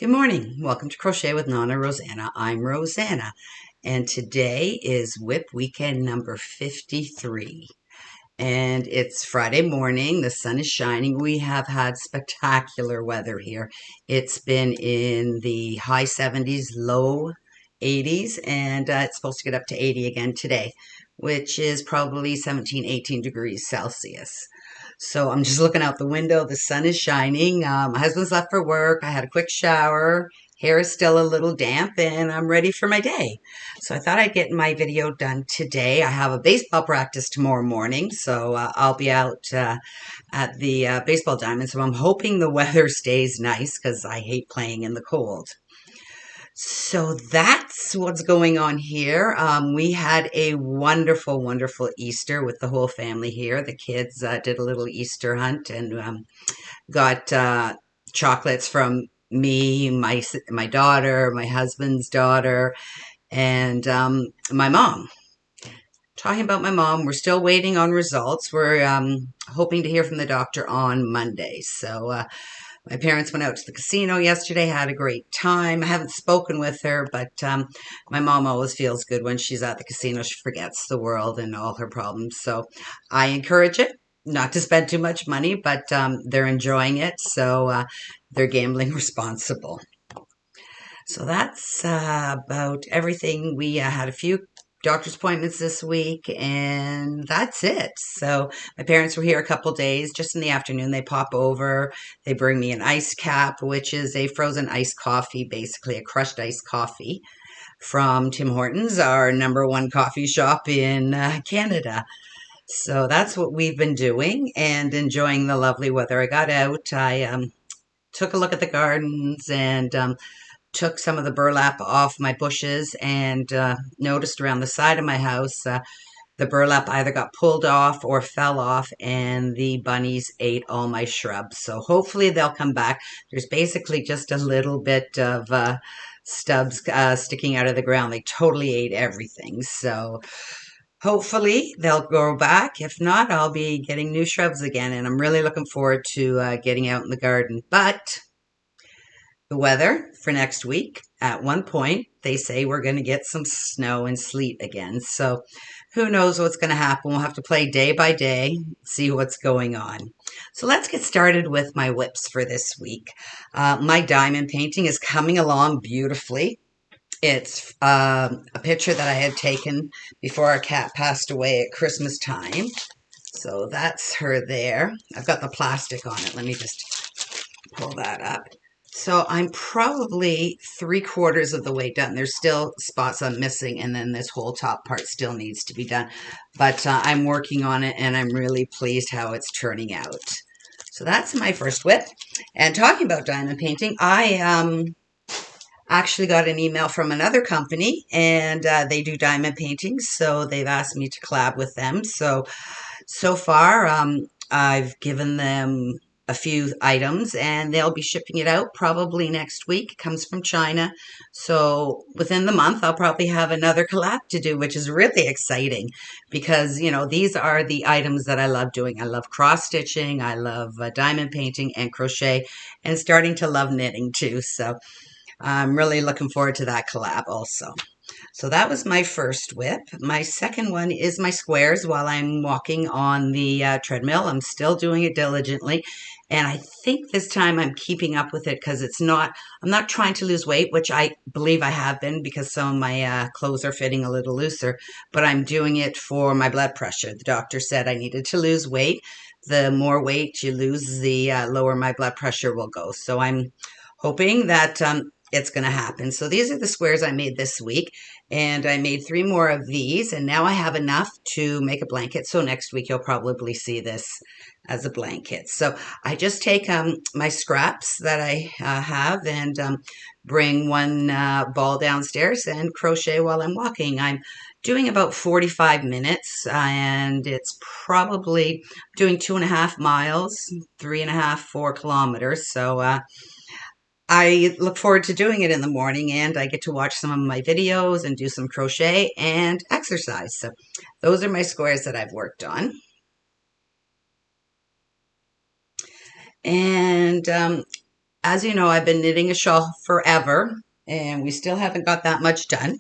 Good morning. Welcome to Crochet with Nonna Rosanna. I'm Rosanna, and today is WIP weekend number 53. And it's Friday morning. The sun is shining. We have had spectacular weather here. It's been in the high 70s, low 80s, and it's supposed to get up to 80 again today, which is probably 17, 18 degrees Celsius. So I'm just looking out the window. The sun is shining. My husband's left for work. I had a quick shower. Hair is still a little damp, and I'm ready for my day. So I thought I'd get my video done today. I have a baseball practice tomorrow morning, so I'll be out at the baseball diamond. So I'm hoping the weather stays nice because I hate playing in the cold. So that's what's going on here. We had a wonderful, wonderful Easter with the whole family here. The kids did a little Easter hunt and got chocolates from me, my daughter, my husband's daughter, and my mom. Talking about my mom, we're still waiting on results. We're hoping to hear from the doctor on Monday. So my parents went out to the casino yesterday, had a great time. I haven't spoken with her, but my mom always feels good when she's at the casino. She forgets the world and all her problems. So I encourage it, not to spend too much money, but they're enjoying it. So they're gambling responsible. So that's about everything. We had a few doctor's appointments this week, and that's it. So my parents were here a couple days. Just in the afternoon, they pop over. They bring me an ice cap, which is a frozen iced coffee, basically a crushed iced coffee from Tim Hortons, our #1 coffee shop in Canada. So that's what we've been doing and enjoying the lovely weather. I got out. I took a look at the gardens and took some of the burlap off my bushes and noticed around the side of my house the burlap either got pulled off or fell off, and the bunnies ate all my shrubs. So hopefully they'll come back. There's basically just a little bit of stubs sticking out of the ground. They totally ate everything. So hopefully they'll grow back. If not, I'll be getting new shrubs again, and I'm really looking forward to getting out in the garden. But the weather for next week, at one point, they say we're going to get some snow and sleet again. So who knows what's going to happen. We'll have to play day by day, see what's going on. So let's get started with my WIPs for this week. My diamond painting is coming along beautifully. It's a picture that I had taken before our cat passed away at Christmas time. So that's her there. I've got the plastic on it. Let me just pull that up. So I'm probably 3/4 of the way done. There's still spots I'm missing, and then this whole top part still needs to be done. But I'm working on it, and I'm really pleased how it's turning out. So that's my first WIP. And talking about diamond painting, I actually got an email from another company, and they do diamond paintings, so they've asked me to collab with them. So far, I've given them a few items, and they'll be shipping it out probably next week. It comes from China. So within the month, I'll probably have another collab to do, which is really exciting because, you know, these are the items that I love doing. I love cross stitching. I love diamond painting and crochet, and starting to love knitting too. So I'm really looking forward to that collab also. So that was my first WIP. My second one is my squares while I'm walking on the treadmill. I'm still doing it diligently. And I think this time I'm keeping up with it because I'm not trying to lose weight, which I believe I have been because some of my clothes are fitting a little looser, but I'm doing it for my blood pressure. The doctor said I needed to lose weight. The more weight you lose, the lower my blood pressure will go. So I'm hoping that it's going to happen. So these are the squares I made this week, and I made 3 more of these, and now I have enough to make a blanket. So next week you'll probably see this as a blanket. So I just take my scraps that I have and bring one ball downstairs and crochet while I'm walking. I'm doing about 45 minutes, and it's probably doing 2.5 miles, 3.5, 4 kilometers. So I look forward to doing it in the morning, and I get to watch some of my videos and do some crochet and exercise. So those are my squares that I've worked on. And as you know, I've been knitting a shawl forever, and we still haven't got that much done.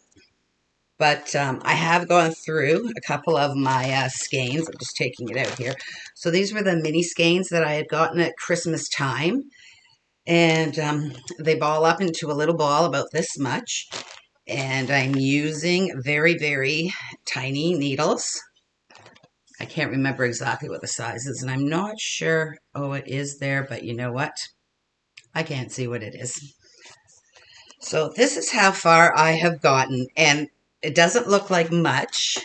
But I have gone through a couple of my skeins. I'm just taking it out here. So these were the mini skeins that I had gotten at Christmas time. And they ball up into a little ball about this much. And I'm using very, very tiny needles. I can't remember exactly what the size is, and I'm not sure. Oh, it is there, but you know what? I can't see what it is. So this is how far I have gotten, and it doesn't look like much.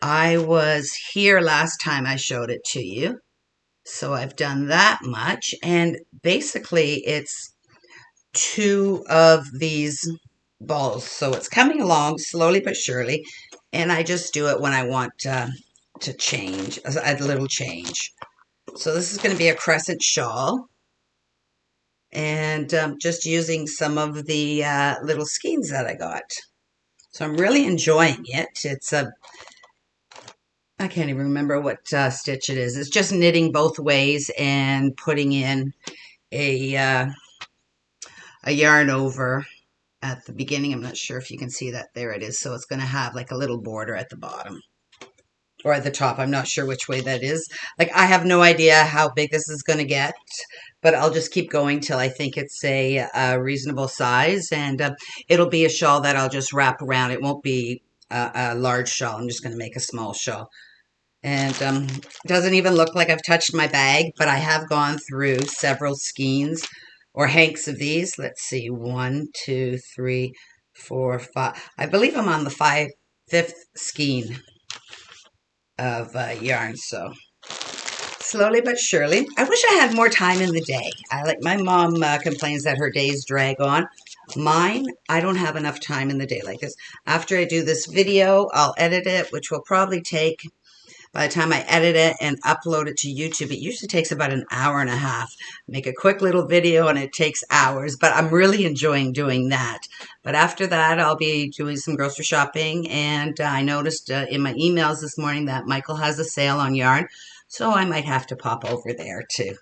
I was here last time I showed it to you, so I've done that much, and basically it's two of these balls. So it's coming along slowly but surely, and I just do it when I want to change, a little change. So this is going to be a crescent shawl, and just using some of the little skeins that I got. So I'm really enjoying it. It's I can't even remember what stitch it is. It's just knitting both ways and putting in a yarn over at the beginning. I'm not sure if you can see that. There it is. So it's going to have like a little border at the bottom. Or at the top. I'm not sure which way that is. Like, I have no idea how big this is going to get, but I'll just keep going till I think it's a reasonable size, and it'll be a shawl that I'll just wrap around. It won't be a large shawl. I'm just going to make a small shawl. And it doesn't even look like I've touched my bag, but I have gone through several skeins or hanks of these. Let's see, 1, 2, 3, 4, 5. I believe I'm on the fifth skein of yarn. So slowly but surely. I wish I had more time in the day. My mom complains that her days drag on. Mine, I don't have enough time in the day like this. After I do this video, I'll edit it, which will probably take, by the time I edit it and upload it to YouTube, it usually takes about an hour and a half. Make a quick little video and it takes hours, but I'm really enjoying doing that. But after that, I'll be doing some grocery shopping, and I noticed in my emails this morning that Michael has a sale on yarn, so I might have to pop over there too.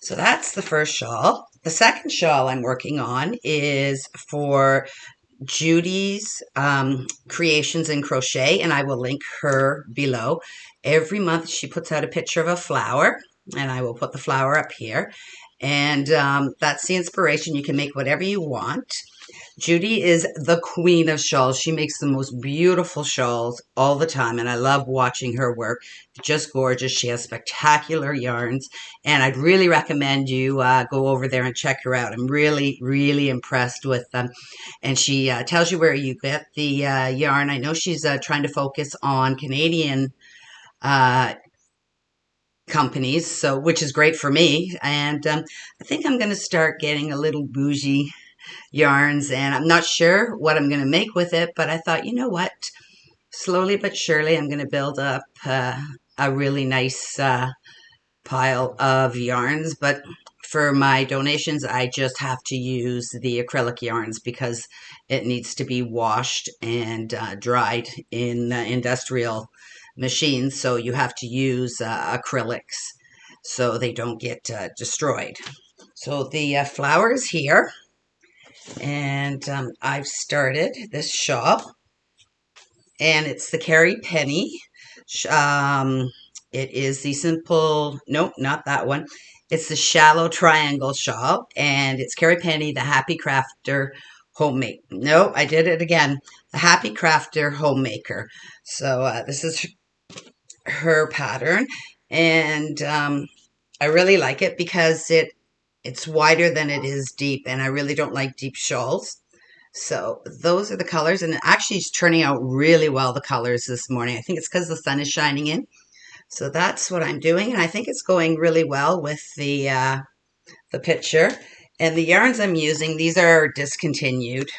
So that's the first shawl. The second shawl I'm working on is for Judy's Creations in Crochet, and I will link her below. Every month she puts out a picture of a flower, and I will put the flower up here. And that's the inspiration. You can make whatever you want. Judy is the queen of shawls. She makes the most beautiful shawls all the time, and I love watching her work. Just gorgeous. She has spectacular yarns, and I'd really recommend you go over there and check her out. I'm really, really impressed with them. And she tells you where you get the yarn. I know she's trying to focus on Canadian companies, so which is great for me. And I think I'm going to start getting a little bougie yarns, and I'm not sure what I'm going to make with it, but I thought, you know what, slowly but surely I'm going to build up a really nice pile of yarns. But for my donations, I just have to use the acrylic yarns because it needs to be washed and dried in industrial machines, so you have to use acrylics so they don't get destroyed. So the flower is here. And I've started this shawl, and it's the Carrie Penny. It is the simple, nope, not that one. It's the shallow triangle shawl, and it's Carrie Penny, the Happy Crafter Homemaker. No, I did it again. The Happy Crafter Homemaker. So this is her pattern, and I really like it because it's wider than it is deep, and I really don't like deep shawls. So those are the colors, and it actually is turning out really well, the colors this morning. I think it's because the sun is shining in. So that's what I'm doing, and I think it's going really well with the picture. And the yarns I'm using, these are discontinued.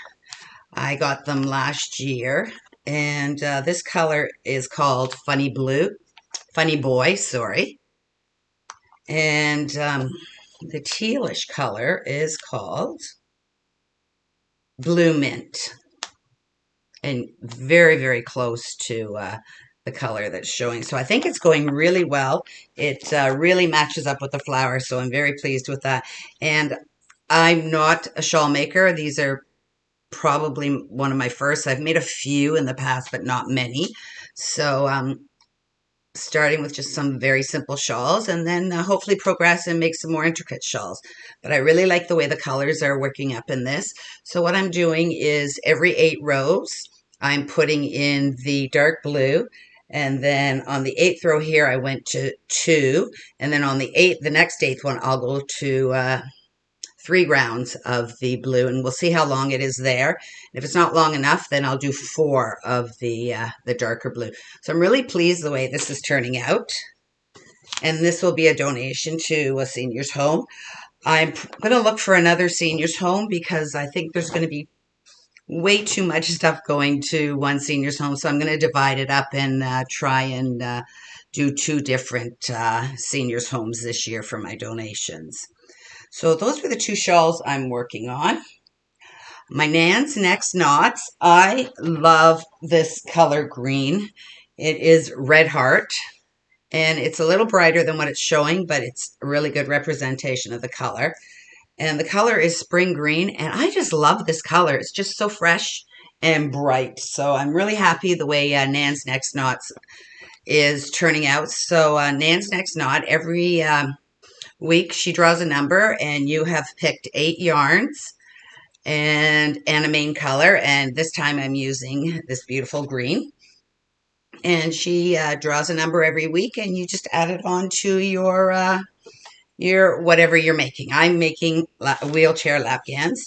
I got them last year, and this color is called Funny Boy, sorry. And the tealish color is called Blue Mint, and very, very close to the color that's showing. So I think it's going really well. It really matches up with the flower, so I'm very pleased with that. And I'm not a shawl maker. These are probably one of my first. I've made a few in the past, but not many. So starting with just some very simple shawls, and then hopefully progress and make some more intricate shawls. But I really like the way the colors are working up in this. So what I'm doing is every 8 rows, I'm putting in the dark blue. And then on the 8th row here, I went to 2. And then on the next 8th one, I'll go to 3 rounds of the blue, and we'll see how long it is there. If it's not long enough, then I'll do 4 of the darker blue. So I'm really pleased the way this is turning out. And this will be a donation to a senior's home. I'm going to look for another senior's home because I think there's going to be way too much stuff going to one senior's home. So I'm going to divide it up and try and do 2 different senior's homes this year for my donations. So those were the 2 shawls I'm working on. My Nan's Next Knots. I love this color green. It is Red Heart, and it's a little brighter than what it's showing, but it's a really good representation of the color. And the color is Spring Green, and I just love this color. It's just so fresh and bright. So I'm really happy the way Nan's Next Knots is turning out. So Nan's Next Knot, every week she draws a number, and you have picked 8 yarns and a main color, and this time I'm using this beautiful green. And she draws a number every week, and you just add it on to your whatever you're making. I'm making wheelchair lapgans.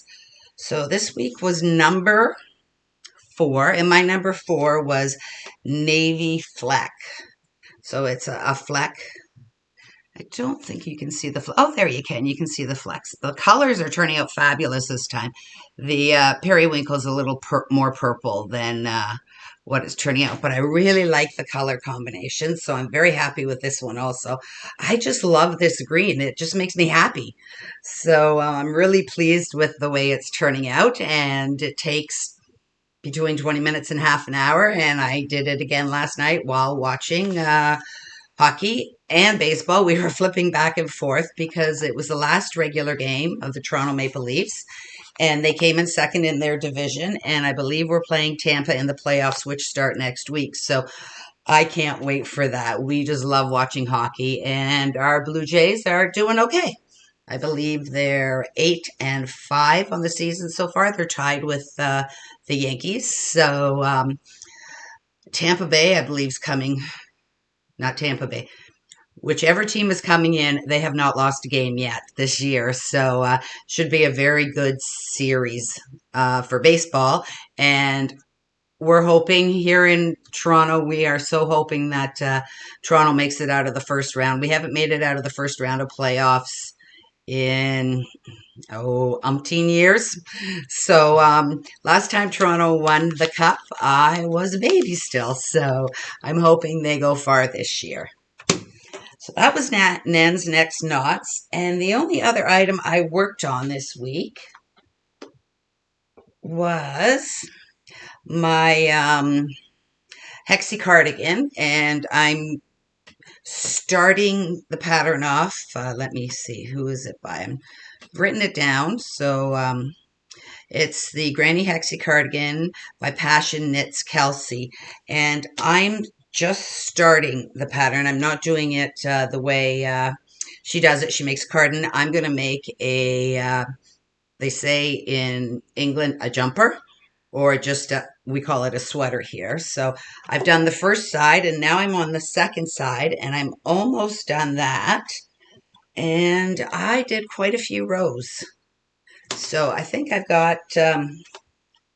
So this week was number 4, and my number 4 was navy fleck. So it's a fleck. I don't think you can see the, oh, there you can. You can see the flecks. The colors are turning out fabulous this time. The periwinkle is a little more purple than what it's turning out, but I really like the color combination, so I'm very happy with this one also. I just love this green. It just makes me happy. So I'm really pleased with the way it's turning out, and it takes between 20 minutes and half an hour, and I did it again last night while watching hockey and baseball. We were flipping back and forth because it was the last regular game of the Toronto Maple Leafs, and they came in second in their division, and I believe we're playing Tampa in the playoffs, which start next week. So I can't wait for that. We just love watching hockey, and our Blue Jays are doing okay. I believe they're 8-5 on the season so far. They're tied with the Yankees. So Tampa Bay, I believe, is coming. Not Tampa Bay. Whichever team is coming in, they have not lost a game yet this year. So should be a very good series for baseball. And we're hoping here in Toronto, we are so hoping that Toronto makes it out of the first round. We haven't made it out of the first round of playoffs in umpteen years. So last time Toronto won the cup, I was a baby still. So I'm hoping they go far this year. So that was Nan's Next Knots. And the only other item I worked on this week was my Hexy cardigan. And I'm starting the pattern off. Let me see, who is it by? I've written it down. So it's the Granny Hexy cardigan by Passion Knits Kelsey. And I'm just starting the pattern. I'm not doing it the way she does it. She makes a cardigan. I'm going to make a, they say in England, a jumper, or just we call it a sweater here. So I've done the first side, and now I'm on the second side, and I'm almost done that. And I did quite a few rows. So I think I've got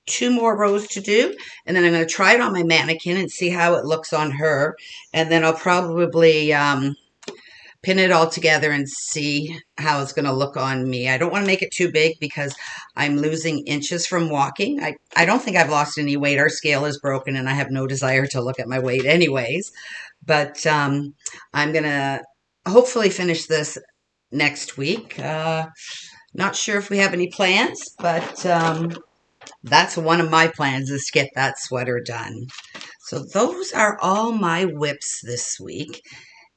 2 more rows to do, and then I'm going to try it on my mannequin and see how it looks on her, and then I'll probably pin it all together and see how it's going to look on me. I don't want to make it too big because I'm losing inches from walking. I don't think I've lost any weight. Our scale is broken, and I have no desire to look at my weight anyways, but I'm going to hopefully finish this next week. Not sure if we have any plans, but that's one of my plans, is to get that sweater done. So those are all my WIPs this week.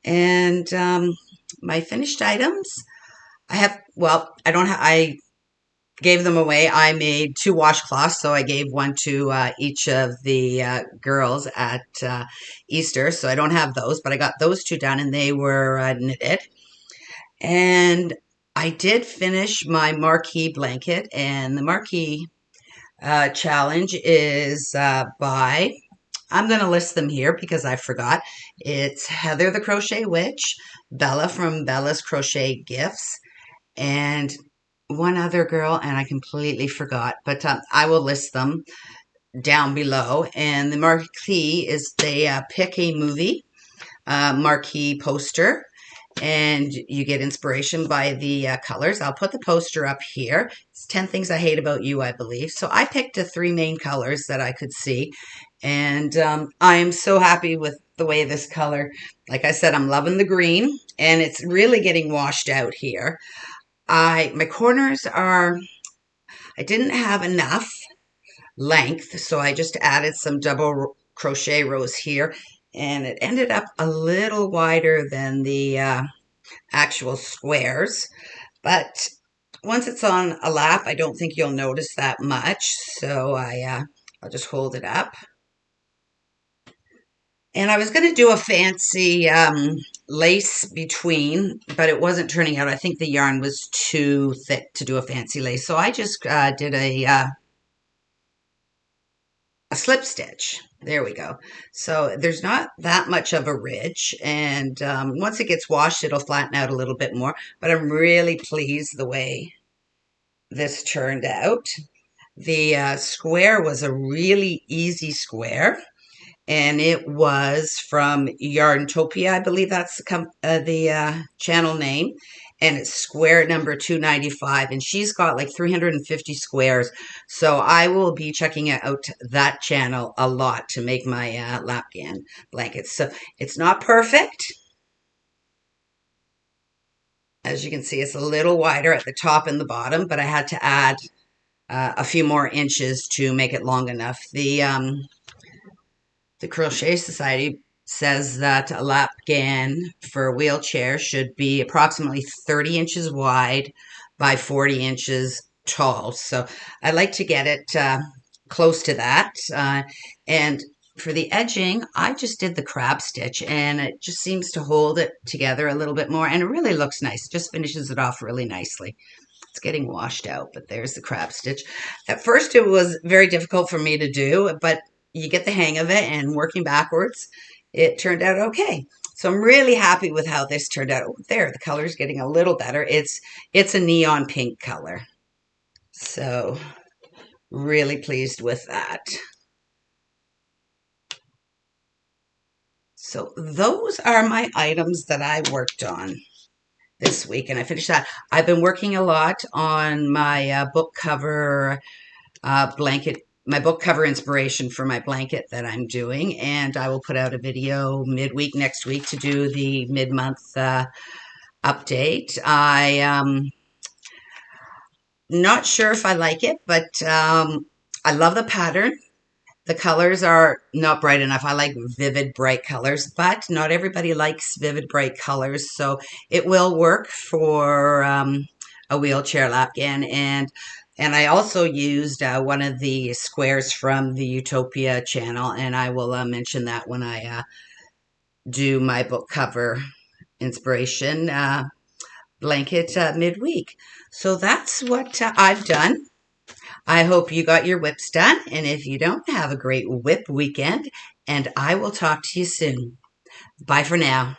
And my finished items, I have, well, I don't have, I gave them away. I made 2 washcloths, so I gave one to each of the girls at Easter. So I don't have those, but I got those 2 done, and they were knitted. And I did finish my Marquee blanket, and the Marquee challenge is by, I'm going to list them here because I forgot. It's Heather the Crochet Witch, Bella from Bella's Crochet Gifts, and one other girl, and I completely forgot, but I will list them down below. And the Marquee is they pick a movie marquee poster, and you get inspiration by the colors. I'll put the poster up here. It's 10 Things I Hate About You, I believe. So I picked the 3 main colors that I could see, and I am so happy with the way this color, like I said, I'm loving the green, and it's really getting washed out here. My corners are, I didn't have enough length, so I just added some double crochet rows here, and it ended up a little wider than the actual squares. But once it's on a lap, I don't think you'll notice that much, so I'll just hold it up. And I was going to do a fancy lace between, but it wasn't turning out. I think the yarn was too thick to do a fancy lace. So I just did a slip stitch. There we go. So there's not that much of a ridge. And once it gets washed, it'll flatten out a little bit more. But I'm really pleased the way this turned out. The square was a really easy square. And it was from Yarntopia, I believe that's the channel name, and it's square number 295, and she's got like 350 squares, so I will be checking out that channel a lot to make my lapgan blankets. So it's not perfect. As you can see, it's a little wider at the top and the bottom, but I had to add a few more inches to make it long enough. The Crochet Society says that a lapgan for a wheelchair should be approximately 30 inches wide by 40 inches tall. So I like to get it close to that. And for the edging, I just did the crab stitch, and it just seems to hold it together a little bit more, and it really looks nice. It just finishes it off really nicely. It's getting washed out, but there's the crab stitch. At first, it was very difficult for me to do, but you get the hang of it, and working backwards, it turned out okay. So I'm really happy with how this turned out. Oh, there, the color's getting a little better. It's a neon pink color. So really pleased with that. So those are my items that I worked on this week, and I finished that. I've been working a lot on my book cover blanket, my book cover inspiration for my blanket that I'm doing, and I will put out a video midweek next week to do the mid-month update. I'm not sure if I like it, but I love the pattern. The colors are not bright enough. I like vivid, bright colors, but not everybody likes vivid, bright colors, so it will work for a wheelchair lapgan. And I also used one of the squares from the Utopia channel, and I will mention that when I do my book cover inspiration blanket midweek. So that's what I've done. I hope you got your WIPs done, and if you don't, have a great WIP weekend, and I will talk to you soon. Bye for now.